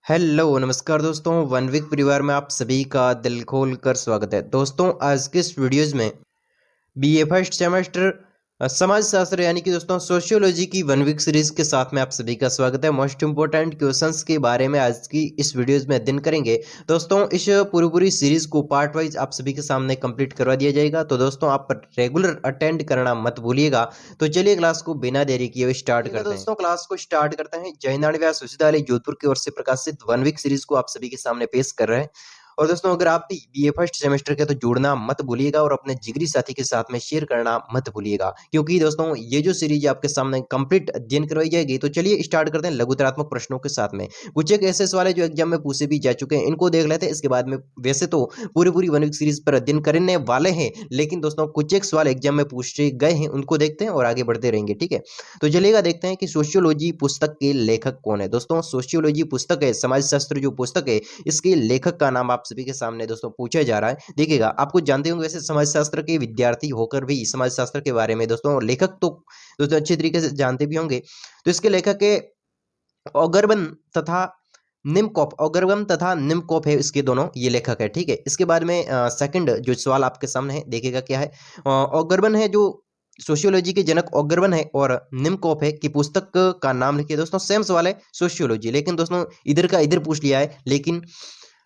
Hello नमस्कार दोस्तों, one week परिवार में आप सभी का दिल खोल कर स्वागत है। दोस्तों आज के इस वीडियोज़ में बीए फर्स्ट सेमेस्टर समाज शास्त्र यानी कि दोस्तों सोशियोलॉजी की वन वीक सीरीज के साथ में आप सभी का स्वागत है। मोस्ट इंपोर्टेंट क्वेश्चंस के बारे में आज की इस वीडियोज़ में अध्ययन करेंगे। दोस्तों इस पूरी सीरीज को पार्ट वाइज आप सभी के सामने कंप्लीट करवा दिया जाएगा, तो दोस्तों आप रेगुलर अटेंड करना मत भूलिएगा। तो चलिए क्लास को बिना देरी किए हुए स्टार्ट करते हैं। दोस्तों क्लास को स्टार्ट करते हैं। जयनारायण व्यास विश्वविद्यालय जोधपुर की ओर से प्रकाशित वन वीक सीरीज को आप सभी के सामने पेश कर रहे हैं। और दोस्तों अगर आप भी बीए फर्स्ट सेमेस्टर के तो जुड़ना मत भूलिएगा और अपने जिगरी साथी के साथ में शेयर करना मत भूलिएगा, क्योंकि दोस्तों ये जो सीरीज आपके सामने कंप्लीट अध्ययन करवाई जाएगी। तो चलिए स्टार्ट करते हैं लघुतरात्मक प्रश्नों के साथ में। कुछ एक ऐसे सवाल है जो एग्जाम में पूछे भी जा चुके हैं, इनको देख लेते हैं। इसके बाद में वैसे तो पूरी वन वीक सीरीज पर अध्ययन करने वाले हैं, लेकिन दोस्तों कुछ एक सवाल एग्जाम में पूछे गए हैं, उनको देखते हैं और आगे बढ़ते रहेंगे। ठीक है, तो चलिएगा देखते हैं कि सोशियोलॉजी पुस्तक के लेखक कौन है। दोस्तों सोशियोलॉजी पुस्तक है, समाजशास्त्र जो पुस्तक है, इसके लेखक का नाम आप सभी के सामने दोस्तों पूछा जा रहा है। देखिएगा, आपको जानते होंगे वैसे समाजशास्त्र के विद्यार्थी होकर भी समाजशास्त्र के बारे में दोस्तों लेखक तो दोस्तों अच्छे तरीके से जानते भी होंगे। तो इसके लेखक है ऑगरबन तथा निमकोफ। ऑगरबन तथा निमकोफ है, इसके दोनों ये लेखक है। ठीक है, इसके बाद में सेकंड जो सवाल आपके सामने है, देखिएगा क्या है। ऑगरबन है जो सोशियोलॉजी के जनक ऑगरबन है, और निमकोफ है कि पुस्तक का नाम लिखिए। दोस्तों सेम सवाल है सोशियोलॉजी, लेकिन दोस्तों इधर का इधर पूछ लिया है, लेकिन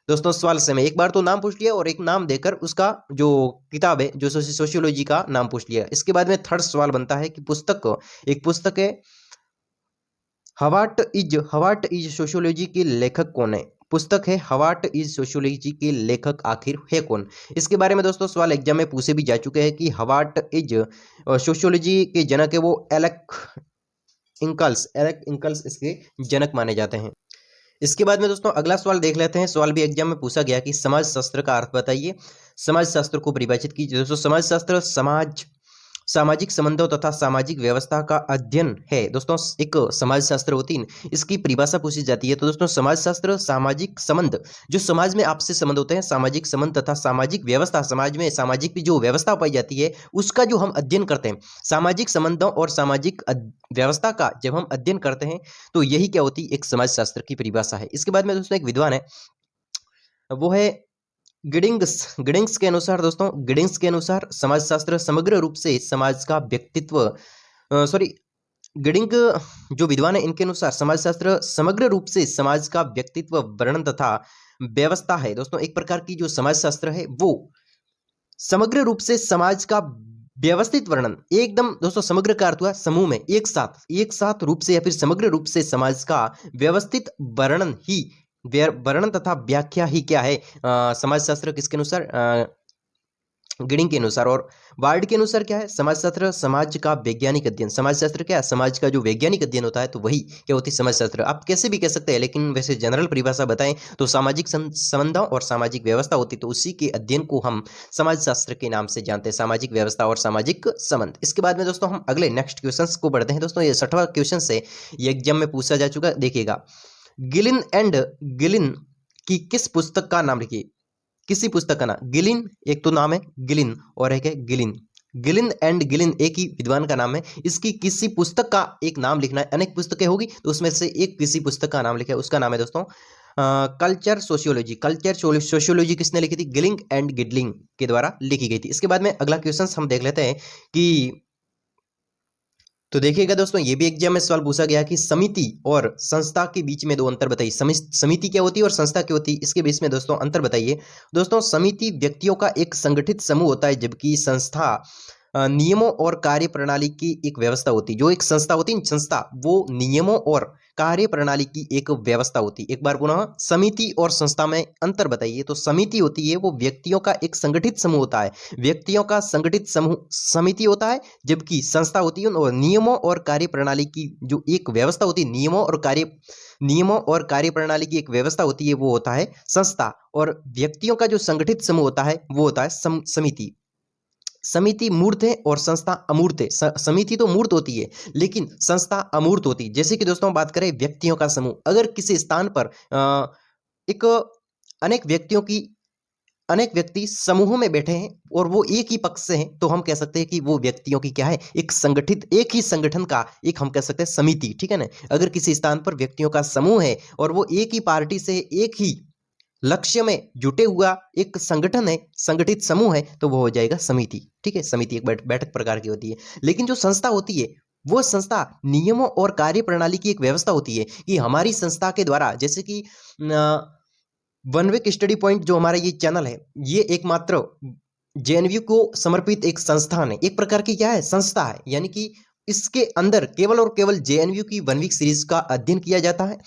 दोस्तों सवाल सेम है। एक बार तो नाम पूछ लिया और एक नाम देकर उसका जो किताब है जो सोशियोलॉजी का नाम पूछ लिया। इसके बाद में थर्ड सवाल बनता है कि एक पुस्तक है हवाट इज सोशियोलॉजी के लेखक कौन है। पुस्तक है हवाट इज सोशियोलॉजी के लेखक आखिर है कौन। इसके बारे में दोस्तों सवाल एग्जाम में पूछे भी जा चुके हैं कि हवाट इज सोशियोलॉजी के जनक है वो एलेक इंकल्स इसके जनक माने जाते हैं। इसके बाद में दोस्तों अगला सवाल देख लेते हैं। सवाल भी एग्जाम में पूछा गया कि समाज शास्त्र का अर्थ बताइए, समाज शास्त्र को परिभाषित कीजिए। दोस्तों समाज शास्त्र सामाजिक संबंधों तथा सामाजिक व्यवस्था का अध्ययन है। दोस्तों एक समाज शास्त्र होती है, इसकी परिभाषा पूछी जाती है। तो दोस्तों समाज शास्त्र सामाजिक संबंध, जो समाज में आपसे संबंध होते हैं, सामाजिक संबंध तथा सामाजिक व्यवस्था, समाज में सामाजिक भी जो व्यवस्था पाई जाती है उसका जो हम अध्ययन करते हैं, सामाजिक संबंधों और सामाजिक व्यवस्था का जब हम अध्ययन करते हैं तो यही क्या होती है, एक समाज शास्त्र की परिभाषा है। इसके बाद में दोस्तों एक विद्वान है, वो है गिडिंग्स के अनुसार। दोस्तों गिडिंग्स के अनुसार समाजशास्त्र समग्र रूप से समाज का व्यक्तित्व गिडिंग जो विद्वान है, इनके अनुसार समाजशास्त्र समग्र रूप से समाज का व्यक्तित्व वर्णन तथा व्यवस्था है। दोस्तों एक प्रकार की जो समाजशास्त्र है वो समग्र रूप से समाज का व्यवस्थित वर्णन, एकदम दोस्तों समग्र का अर्थ हुआ समूह में एक साथ रूप से या फिर समग्र रूप से समाज का व्यवस्थित वर्णन तथा व्याख्या ही क्या है, समाजशास्त्र किसके अनुसार, गिडिंग के अनुसार। और वार्ड के अनुसार क्या है, समाजशास्त्र समाज का वैज्ञानिक अध्ययन। समाजशास्त्र क्या है, समाज का जो वैज्ञानिक अध्ययन होता है, तो वही क्या होती है समाजशास्त्र। आप कैसे भी कह सकते हैं, लेकिन वैसे जनरल परिभाषा बताएं तो सामाजिक संबंधों और सामाजिक व्यवस्था होती, तो उसी के अध्ययन को हम समाजशास्त्र के नाम से जानते हैं, सामाजिक व्यवस्था और सामाजिक संबंध। इसके बाद में दोस्तों हम अगले नेक्स्ट क्वेश्चन को बढ़ते हैं। दोस्तों ये 6वां क्वेश्चन से ये एग्जाम में पूछा जा चुका, देखिएगा। गिलिन की किस पुस्तक का नाम लिखिए। किसी पुस्तक का नाम, गिलिन एक तो नाम है गिलिन और एक है गिलिन एंड गिलिन एक ही विद्वान का नाम है। इसकी किसी पुस्तक का एक नाम लिखना है, अनेक पुस्तकें होगी तो उसमें से एक किसी पुस्तक का नाम लिखा है, उसका नाम है दोस्तों कल्चर सोशियोलॉजी किसने लिखी थी, गिलिंग एंड गिडलिंग के द्वारा लिखी गई थी। इसके बाद में अगला क्वेश्चन हम देख लेते हैं कि, तो देखिएगा दोस्तों ये भी एग्जाम में सवाल पूछा गया कि समिति और संस्था के बीच में दो अंतर बताइए। समिति क्या होती है और संस्था क्या होती है, इसके बीच में दोस्तों अंतर बताइए। दोस्तों समिति व्यक्तियों का एक संगठित समूह होता है, जबकि संस्था नियमों और कार्य प्रणाली की एक व्यवस्था होती है। जो एक संस्था होती है, संस्था वो नियमों और कार्य प्रणाली की एक व्यवस्था होती है। एक बार पुनः समिति और संस्था में अंतर बताइए। तो समिति होती है वो व्यक्तियों का एक संगठित समूह होता है, व्यक्तियों का संगठित समूह समिति होता है, जबकि संस्था होती है और नियमों और कार्य प्रणाली की जो एक व्यवस्था होती है, नियमों और कार्य प्रणाली की एक व्यवस्था होती है, वो होता है संस्था। और व्यक्तियों का जो संगठित समूह होता है वो होता है समिति। समिति मूर्त है और संस्था अमूर्त है। समिति तो मूर्त होती है लेकिन संस्था अमूर्त होती है। जैसे कि दोस्तों बात करें व्यक्तियों का समूह, अगर किसी स्थान पर एक अनेक व्यक्तियों की अनेक व्यक्ति समूहों में बैठे हैं और वो एक ही पक्ष से हैं, तो हम कह सकते हैं कि वो व्यक्तियों की क्या है, एक संगठित, एक ही संगठन का एक हम कह सकते हैं समिति, ठीक है ना। अगर किसी स्थान पर व्यक्तियों का समूह है और वो एक ही पार्टी से, एक ही लक्ष्य में जुटे हुआ एक संगठन है, संगठित समूह है, तो वो हो जाएगा समिति, ठीक है। समिति एक बैठक प्रकार की होती है। लेकिन जो संस्था होती है, वो संस्था नियमों और कार्य प्रणाली की एक व्यवस्था होती है कि हमारी संस्था के द्वारा, जैसे कि वन वीक स्टडी पॉइंट जो हमारा ये चैनल है, ये एकमात्र जेएनयू को समर्पित एक संस्थान है, एक प्रकार की क्या है, संस्था है। यानी कि इसके अंदर केवल और केवल जेएनयू की वन वीक सीरीज का अध्ययन किया जाता है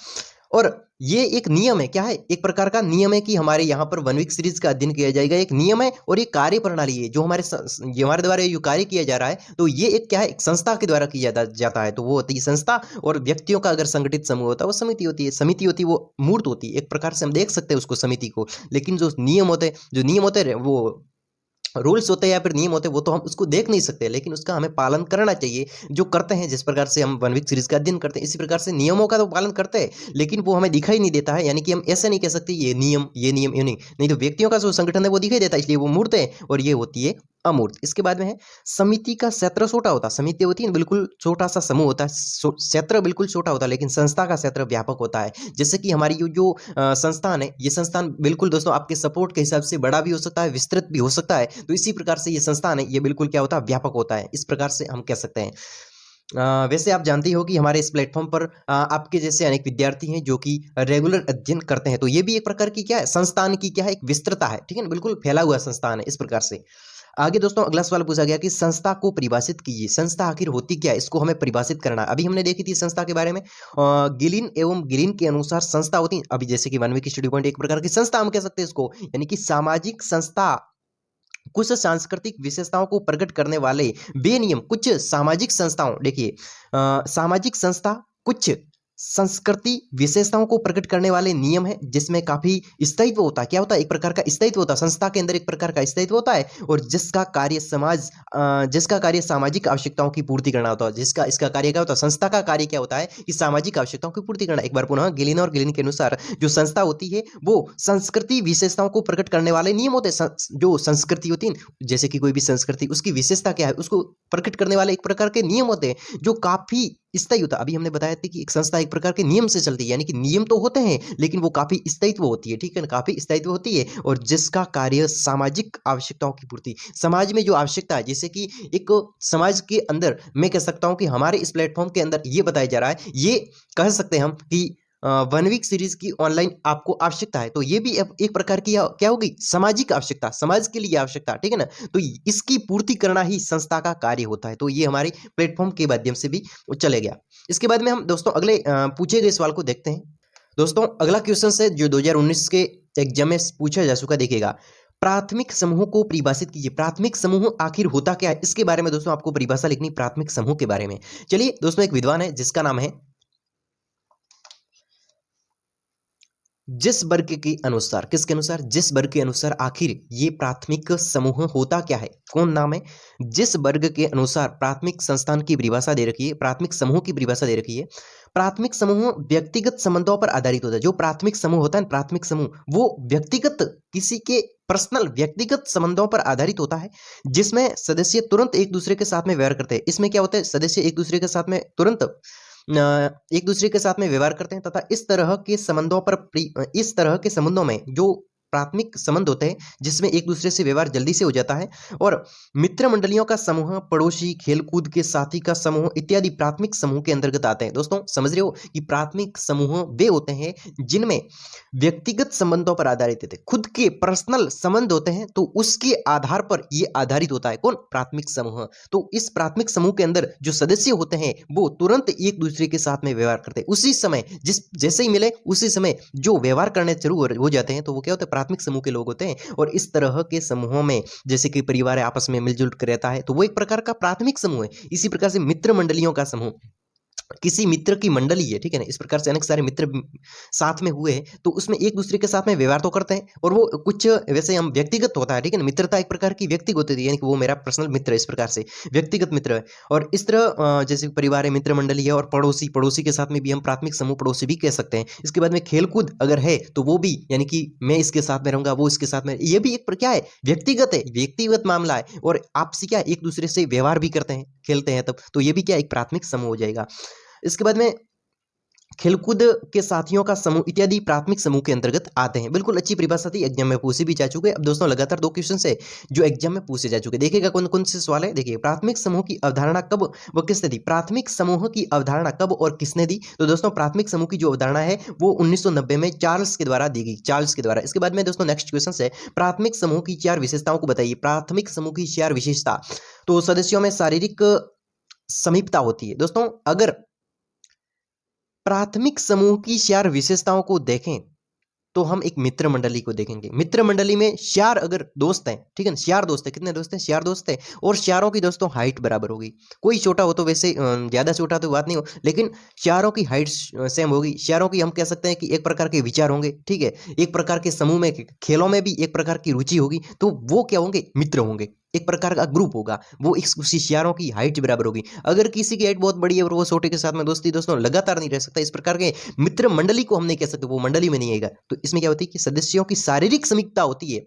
और ये एक नियम है, क्या है, एक प्रकार का नियम है कि हमारे यहाँ पर वन वीक सीरीज का अध्ययन किया जाएगा, एक नियम है और ये कार्य प्रणाली है जो हमारे द्वारा जो कार्य किया जा रहा है, तो ये एक क्या है, एक संस्था के द्वारा किया जाता है, तो वो होती है संस्था। और व्यक्तियों का अगर संगठित समूह होता है वो समिति होती है। समिति होती है वो मूर्त होती है, एक प्रकार से हम देख सकते हैं उसको, समिति को। लेकिन जो नियम होते हैं वो रूल्स होते हैं या फिर नियम होते हैं, वो तो हम उसको देख नहीं सकते, लेकिन उसका हमें पालन करना चाहिए, जो करते हैं। जिस प्रकार से हम वन वीक सीरीज का अध्ययन करते हैं, इसी प्रकार से नियमों का तो पालन करते हैं, लेकिन वो हमें दिखाई नहीं देता है। यानी कि हम ऐसे नहीं कह सकते ये नियम ये नहीं, तो व्यक्तियों का जो संगठन है वो दिखाई देता है, इसलिए वो मूर्त है और ये होती है अमूर्त। इसके बाद में है समिति का क्षेत्र छोटा होता है। समिति होती है बिल्कुल छोटा सा समूह होता है, क्षेत्र बिल्कुल छोटा होता है, लेकिन संस्था का क्षेत्र व्यापक होता है। जैसे कि हमारी जो संस्थान है, ये संस्थान बिल्कुल दोस्तों आपके सपोर्ट के हिसाब से बड़ा भी हो सकता है, विस्तृत भी हो सकता है। तो इसी प्रकार से ये संस्थान है, ये बिल्कुल क्या होता है, व्यापक होता है। इस प्रकार से हम कह सकते हैं। वैसे आप जानते हो कि हमारे इस प्लेटफॉर्म पर आपके जैसे अनेक विद्यार्थी हैं जो कि रेगुलर अध्ययन करते हैं, तो ये भी एक प्रकार की क्या है, संस्थान की क्या है, एक विस्तृतता है, ठीक है ना, बिल्कुल फैला हुआ संस्थान है। इस प्रकार से आगे दोस्तों अगला सवाल पूछा गया कि संस्था को परिभाषित कीजिए। संस्था आखिर होती क्या है, इसको हमें परिभाषित करना है। अभी हमने देखी थी संस्था के बारे में, गिलिन एवं गिलिन के अनुसार संस्था होती है, अभी जैसे कि वन वीक स्टडी पॉइंट एक प्रकार की संस्था हम कह सकते हैं इसको, यानी कि सामाजिक संस्था कुछ सांस्कृतिक विशेषताओं को प्रकट करने वाले बेनियम कुछ सामाजिक संस्थाओं, देखिए सामाजिक संस्था कुछ संस्कृति विशेषताओं को प्रकट करने वाले नियम है, जिसमें काफी स्थायित्व होता है। क्या होता है, एक प्रकार का स्थायित्व होता है, संस्था के अंदर एक प्रकार का स्थायित्व होता है, और जिसका कार्य सामाजिक आवश्यकताओं की पूर्ति करना होता है। इसका कार्य क्या होता है, संस्था का कार्य क्या होता है कि सामाजिक आवश्यकताओं की पूर्ति करना। एक बार पुनः गिलिन और गिलिन के अनुसार जो संस्था होती है वो संस्कृति विशेषताओं को प्रकट करने वाले नियम होते हैं। जो संस्कृति होती है, जैसे कि कोई भी संस्कृति, उसकी विशेषता क्या है, उसको प्रकट करने वाले एक प्रकार के नियम होते हैं जो काफी स्थायी होता है। अभी हमने बताया था कि एक संस्था एक प्रकार के नियम से चलती है, यानी कि नियम तो होते हैं लेकिन वो काफी स्थायित्व होती है, ठीक है ना, काफी स्थायित्व होती है, और जिसका कार्य सामाजिक आवश्यकताओं की पूर्ति, समाज में जो आवश्यकता है, जैसे कि एक समाज के अंदर मैं कह सकता हूं कि हमारे इस प्लेटफॉर्म के अंदर ये बताया जा रहा है, ये कह सकते हैं हम कि वन वीक सीरीज की ऑनलाइन आपको आवश्यकता है, तो ये भी एक प्रकार की क्या होगी, सामाजिक आवश्यकता, समाज के लिए आवश्यकता, ठीक है ना। तो इसकी पूर्ति करना ही संस्था का कार्य होता है। तो ये हमारे प्लेटफॉर्म के माध्यम से भी चले गया। इसके बाद में हम दोस्तों अगले पूछे गए सवाल को देखते हैं। दोस्तों अगला क्वेश्चन है जो 2019 के एग्जाम में पूछा जा चुका, देखिएगा, प्राथमिक समूह को परिभाषित कीजिए। प्राथमिक समूह आखिर होता क्या है, इसके बारे में दोस्तों आपको परिभाषा लिखनी प्राथमिक समूह के बारे में। चलिए दोस्तों, एक विद्वान है जिसका नाम है जिस वर्ग के अनुसार, किसके अनुसार, जिस वर्ग के अनुसार आखिर ये प्राथमिक समूह होता क्या है, कौन नाम है, जिस वर्ग के अनुसार प्राथमिक संस्थान की परिभाषा दे रखी है, प्राथमिक समूह की परिभाषा दे रखी है। प्राथमिक समूह व्यक्तिगत संबंधों पर आधारित होता है। जो प्राथमिक समूह होता है, प्राथमिक समूह वो व्यक्तिगत, किसी के पर्सनल व्यक्तिगत संबंधों पर आधारित होता है, जिसमें सदस्य तुरंत एक दूसरे के साथ में व्यवहार करते हैं। इसमें क्या होता है, सदस्य एक दूसरे के साथ में तुरंत एक दूसरे के साथ में व्यवहार करते हैं, तथा इस तरह के संबंधों में जो प्राथमिक संबंध होते हैं जिसमें एक दूसरे से व्यवहार जल्दी से हो जाता है, और मित्र मंडलियों का समूह, पड़ोसी, खेलकूद के साथी का समूह इत्यादि प्राथमिक समूह के अंतर्गत आते हैं। दोस्तों समझ रहे हो कि प्राथमिक समूह वे होते हैं जिनमें व्यक्तिगत संबंधों पर आधारित होते हैं, खुद के पर्सनल संबंध होते हैं, तो उसके आधार पर ये आधारित होता है, कौन, प्राथमिक समूह। तो इस प्राथमिक समूह के अंदर जो सदस्य होते हैं वो तुरंत एक दूसरे के साथ में व्यवहार करते हैं, उसी समय जैसे ही मिले उसी समय जो व्यवहार करने शुरू हो जाते हैं, तो वो क्या होता है, प्राथमिक समूह के लोग होते हैं। और इस तरह के समूहों में जैसे कि परिवार आपस में मिलजुल कर रहता है, तो वो एक प्रकार का प्राथमिक समूह है। इसी प्रकार से मित्र मंडलियों का समूह, किसी मित्र की मंडली है, ठीक है ना, इस प्रकार से अनेक सारे मित्र साथ में हुए हैं, तो उसमें एक दूसरे के साथ में व्यवहार तो करते हैं, और वो कुछ वैसे हम व्यक्तिगत होता है, ठीक है ना, मित्रता एक प्रकार की व्यक्तिगत होती है, यानी कि वो मेरा पर्सनल मित्र है, इस प्रकार से व्यक्तिगत मित्र है। और इस तरह जैसे परिवार है, मित्र मंडली है, और पड़ोसी, पड़ोसी के साथ में भी हम प्राथमिक समूह पड़ोसी भी कह सकते हैं। इसके बाद में खेलकूद अगर है तो वो भी, यानी कि मैं इसके साथ में रहूंगा, वो इसके साथ में, ये भी एक क्या है, व्यक्तिगत है, व्यक्तिगत मामला है, और आपसी क्या एक दूसरे से व्यवहार भी करते हैं, खेलते हैं तब, तो ये भी क्या एक प्राथमिक समूह हो जाएगा। इसके बाद में खेलकूद के साथियों का समूह इत्यादि प्राथमिक समूह के अंतर्गत आते हैं। बिल्कुल अच्छी परिभाषा थी, एग्जाम में पूछी भी जा चुके। अब दोस्तों लगातार 2 क्वेश्चन है जो एग्जाम में पूछे जा चुके। देखिएगा कौन कौन से सवाल है। देखिए, प्राथमिक समूह की अवधारणा कब व किसने दी? प्राथमिक समूह की अवधारणा कब और किसने दी? तो दोस्तों प्राथमिक समूह की जो अवधारणा है वो 1990 में चार्ल्स के द्वारा दी गई, चार्ल्स के द्वारा। इसके बाद में दोस्तों नेक्स्ट क्वेश्चन है, प्राथमिक समूह की 4 विशेषताओं को बताइए। प्राथमिक समूह की 4 विशेषता, तो सदस्यों में शारीरिक समीपता होती है। दोस्तों अगर प्राथमिक समूह की 4 विशेषताओं को देखें तो हम एक मित्र मंडली को देखेंगे। मित्र मंडली में 4 अगर दोस्त हैं, ठीक है ना, 4 दोस्त हैं, कितने दोस्त हैं? 4 दोस्त हैं, और चारों की दोस्तों हाइट बराबर होगी। कोई छोटा हो तो वैसे ज्यादा छोटा तो बात नहीं हो, लेकिन चारों की हाइट सेम होगी। चारों की हम कह सकते हैं कि एक प्रकार के विचार होंगे, ठीक है, एक प्रकार के समूह में, खेलों में भी एक प्रकार की रुचि होगी, तो वो क्या होंगे? मित्र होंगे, एक प्रकार का ग्रुप होगा। वो इस होशियारों की हाइट बराबर होगी। अगर किसी की हाइट बहुत बड़ी है और वो छोटे के साथ में दोस्ती दोस्तों लगातार नहीं रह सकता, इस प्रकार के मित्र मंडली को हम नहीं कह सकते, वो मंडली में नहीं आएगा। तो इसमें क्या होती है कि सदस्यों की शारीरिक समीपता होती है।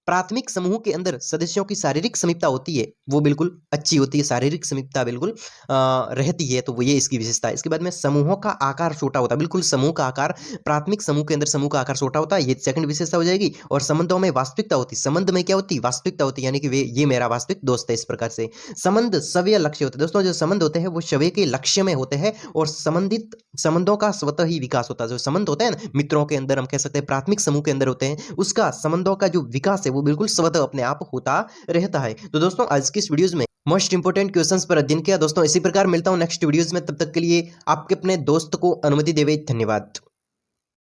प्राथमिक समूह के अंदर सदस्यों की शारीरिक समीपता होती है, वो बिल्कुल अच्छी होती है, शारीरिक समीपता बिल्कुल रहती है, तो वो ये इसकी विशेषता है। इसके बाद में समूहों का आकार छोटा होता है। बिल्कुल समूह का आकार, प्राथमिक समूह के अंदर समूह का आकार छोटा होता है, ये सेकंड विशेषता हो जाएगी। और संबंधों में वास्तविकता होती है। संबंध में क्या होती है? वास्तविकता होती है, यानी कि वे ये मेरा वास्तविक दोस्त है, इस प्रकार से। संबंध सव्य लक्ष्य होते हैं। दोस्तों जो संबंध होते हैं वो सव्य के लक्ष्य में होते हैं, और संबंधित संबंधों का स्वतः ही विकास होता है। जो संबंध होते हैं ना मित्रों के अंदर, हम कह सकते हैं प्राथमिक समूह के अंदर होते हैं, उसका संबंधों का जो विकास है वो बिल्कुल स्वतः अपने आप होता रहता है। तो दोस्तों आज की इस वीडियोस में मोस्ट इंपोर्टेंट क्वेश्चंस पर अध्ययन किया। दोस्तों इसी प्रकार मिलता हूं नेक्स्ट वीडियोस में, तब तक के लिए आपके अपने दोस्त को अनुमति देवे। धन्यवाद।